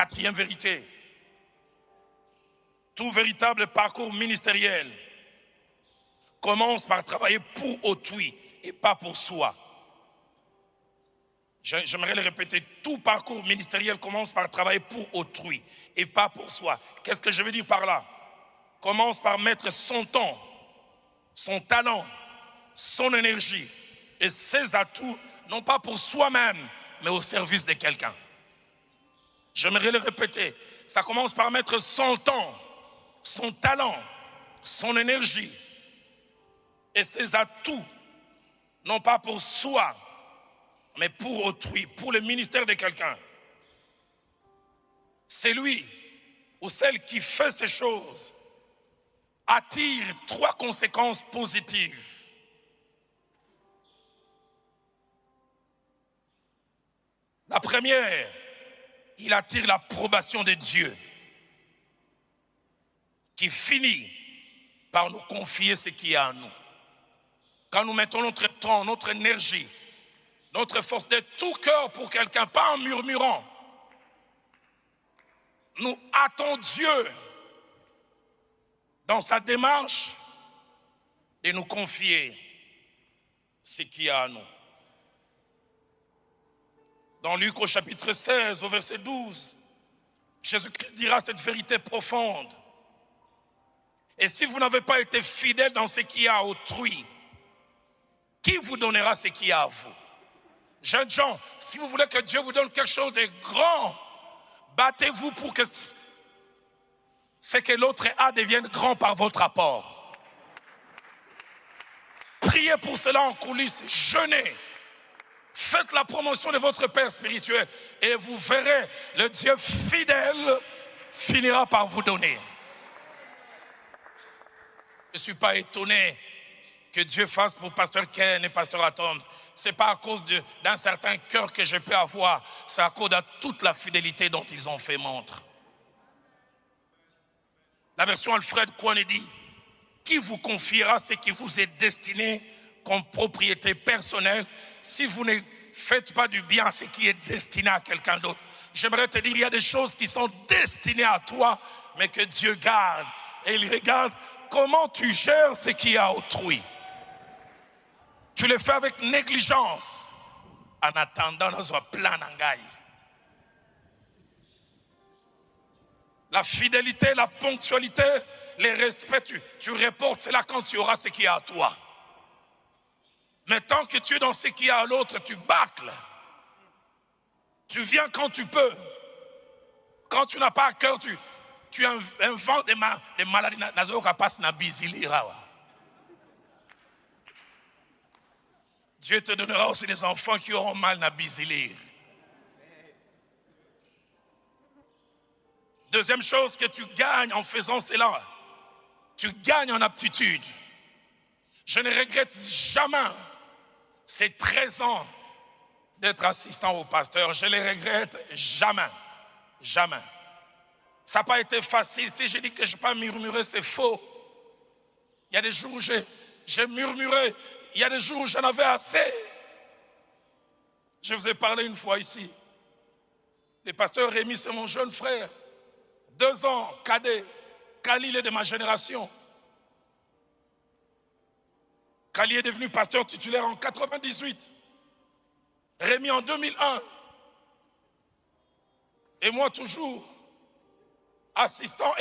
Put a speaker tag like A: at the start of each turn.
A: Quatrième vérité, tout véritable parcours ministériel commence par travailler pour autrui et pas pour soi. J'aimerais le répéter, tout parcours ministériel commence par travailler pour autrui et pas pour soi. Qu'est-ce que je veux dire par là? Commence par mettre son temps, son talent, son énergie et ses atouts, non pas pour soi-même, mais au service de quelqu'un. J'aimerais le répéter, ça commence par mettre son temps, son talent, son énergie et ses atouts, non pas pour soi, mais pour autrui, pour le ministère de quelqu'un. C'est lui ou celle qui fait ces choses attire 3 conséquences positives. La première, il attire l'approbation de Dieu, qui finit par nous confier ce qui est à nous. Quand nous mettons notre temps, notre énergie, notre force de tout cœur pour quelqu'un, pas en murmurant, nous hâtons Dieu dans sa démarche de nous confier ce qui est à nous. Dans Luc au chapitre 16, au verset 12, Jésus-Christ dira cette vérité profonde. Et si vous n'avez pas été fidèle dans ce qui est à autrui, qui vous donnera ce qui est à vous? Jeunes gens, si vous voulez que Dieu vous donne quelque chose de grand, battez-vous pour que ce que l'autre a devienne grand par votre apport. Priez pour cela en coulisses, jeûnez. Faites la promotion de votre Père spirituel et vous verrez, le Dieu fidèle finira par vous donner. Je ne suis pas étonné que Dieu fasse pour Pasteur Ken et Pasteur Atoms. Ce n'est pas à cause d'un certain cœur que je peux avoir, c'est à cause de toute la fidélité dont ils ont fait montre. La version Alfred Kouane dit, qui vous confiera ce qui vous est destiné comme propriété personnelle si vous ne faites pas du bien à ce qui est destiné à quelqu'un d'autre? J'aimerais te dire, il y a des choses qui sont destinées à toi, mais que Dieu garde. Et il regarde comment tu gères ce qui est à autrui. Tu le fais avec négligence, en attendant notre plan d'engaille. La fidélité, la ponctualité, le respect, tu reportes cela quand tu auras ce qui est à toi. Mais tant que tu es dans ce qui est à l'autre, tu bâcles. Tu viens quand tu peux. Quand tu n'as pas à cœur, tu inventes des maladies. Dieu te donnera aussi des enfants qui auront mal à bisilir. Deuxième chose que tu gagnes en faisant cela, tu gagnes en aptitude. Je ne regrette jamais ces 13 ans d'être assistant au pasteur. Je ne les regrette jamais. Jamais. Ça n'a pas été facile. Si je dis que je n'ai pas murmuré, c'est faux. Il y a des jours où j'ai murmuré. Il y a des jours où j'en avais assez. Je vous ai parlé une fois ici. Le pasteur Rémi, c'est mon jeune frère. 2 ans, cadet. Kali, il est de ma génération. Kali est devenu pasteur titulaire en 98. Rémi en 2001. Et moi toujours assistant.